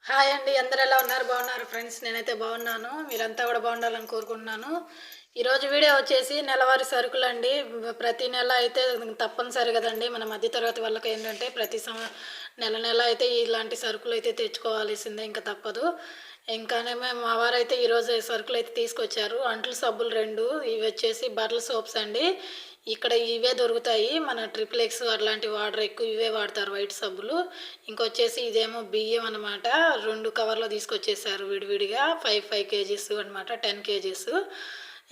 Hi అండి. అందరూ ఎలా ఉన్నారు? బాగున్నారు ఫ్రెండ్స్. నేనైతే బాగున్నాను. మీరంతా కూడా బాగుండాలని కోరుకుంటున్నాను. ఈరోజు వీడియో వచ్చేసి నెలవారీ సరుకులండి. ప్రతి నెల అయితే తప్పనిసరి కదండి. మన మధ్య తరగతి వాళ్ళకి ఏంటంటే నెల నెల అయితే ఇలాంటి సరుకులు అయితే తెచ్చుకోవాల్సిందే, ఇంకా తప్పదు. ఇంకానేమో మా వారైతే ఈరోజు సరుకులు అయితే తీసుకొచ్చారు. అంట్లు సబ్బులు 2, ఇవి వచ్చేసి బట్టల సోప్స్ అండి. ఇక్కడ ఇవే దొరుకుతాయి. మన ట్రిపుల్ ఎక్స్ అట్లాంటి వాటర్ ఎక్కువ ఇవే వాడతారు, వైట్ సబ్బులు. ఇంకొచ్చేసి ఇదేమో బియ్యం అనమాట. 2 కవర్లో తీసుకొచ్చేసారు విడివిడిగా. 5 కేజీస్ అనమాట, 10 కేజీస్.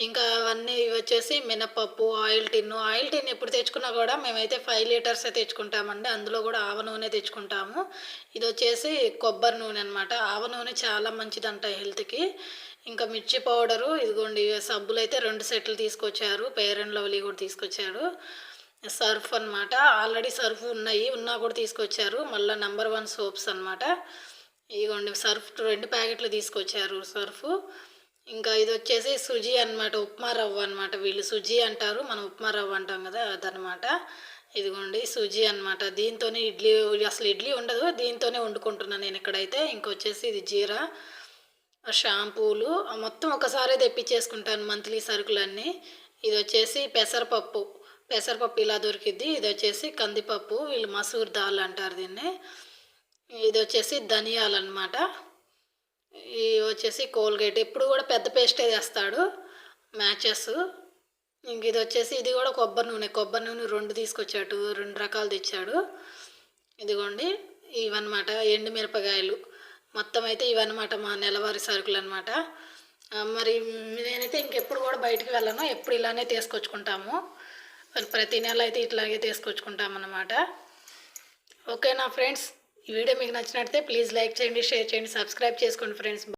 ఇంకా అవన్నీ ఇవి వచ్చేసి మినపప్పు, ఆయిల్ టిన్ ఎప్పుడు తెచ్చుకున్నా కూడా మేమైతే 5 లీటర్సే తెచ్చుకుంటామండి. అందులో కూడా ఆవ నూనె తెచ్చుకుంటాము. ఇది వచ్చేసి కొబ్బరి నూనె అనమాట. ఆవ నూనె చాలా మంచిదంట హెల్త్కి. ఇంకా మిర్చి పౌడరు, ఇదిగోండి సబ్బులు అయితే 2 సెట్లు తీసుకొచ్చారు. ఫెయిర్ అండ్ లవ్లీ కూడా తీసుకొచ్చారు. సర్ఫ్ అనమాట. ఆల్రెడీ సర్ఫ్ ఉన్నా కూడా తీసుకొచ్చారు. మళ్ళీ నెంబర్ 1 సోప్స్ అనమాట. ఇదిగోండి సర్ఫ్ 2 ప్యాకెట్లు తీసుకొచ్చారు సర్ఫ్. ఇంకా ఇది వచ్చేసి సుజీ అనమాట, ఉప్మా రవ్వ అనమాట. వీళ్ళు సుజీ అంటారు, మనం ఉప్మా రవ్వ అంటాం కదా, అదనమాట. ఇదిగోండి సుజీ అనమాట. దీంతోనే ఇడ్లీ, అసలు ఇడ్లీ ఉండదు, దీంతోనే వండుకుంటున్నాను నేను ఇక్కడైతే. ఇంకొచ్చేసి ఇది జీరా, షాంపూలు మొత్తం ఒకసారి తెప్పించేసుకుంటాను మంత్లీ సరుకులన్నీ. ఇది వచ్చేసి పెసరపప్పు ఇలా దొరికిద్ది. ఇది వచ్చేసి కందిపప్పు, వీళ్ళు మసూర్ దాల్ అంటారు దీన్ని. ఇది వచ్చేసి ధనియాలు అనమాట. ఇవి వచ్చేసి కోల్గేట్, ఎప్పుడు కూడా పెద్ద పేస్టే తెస్తాడు, మ్యాచెస్. ఇంక ఇది వచ్చేసి ఇది కూడా కొబ్బరి నూనె 2 తీసుకొచ్చాడు, 2 రకాలు తెచ్చాడు. ఇదిగోండి ఇవన్నమాట ఎండుమిరపకాయలు. మొత్తం అయితే ఇవన్నమాట మా నెలవారీ సరుకులు అనమాట. మరి నేనైతే ఇంకెప్పుడు కూడా బయటికి వెళ్ళను, ఎప్పుడు ఇలానే తీసుకొచ్చుకుంటాము. ప్రతి నెల అయితే ఇట్లాగే తీసుకొచ్చుకుంటామన్నమాట. ఓకేనా ఫ్రెండ్స్? ఈ వీడియో మీకు నచ్చినట్లయితే ప్లీజ్ లైక్ చేయండి, షేర్ చేయండి, సబ్స్క్రైబ్ చేసుకోండి ఫ్రెండ్స్.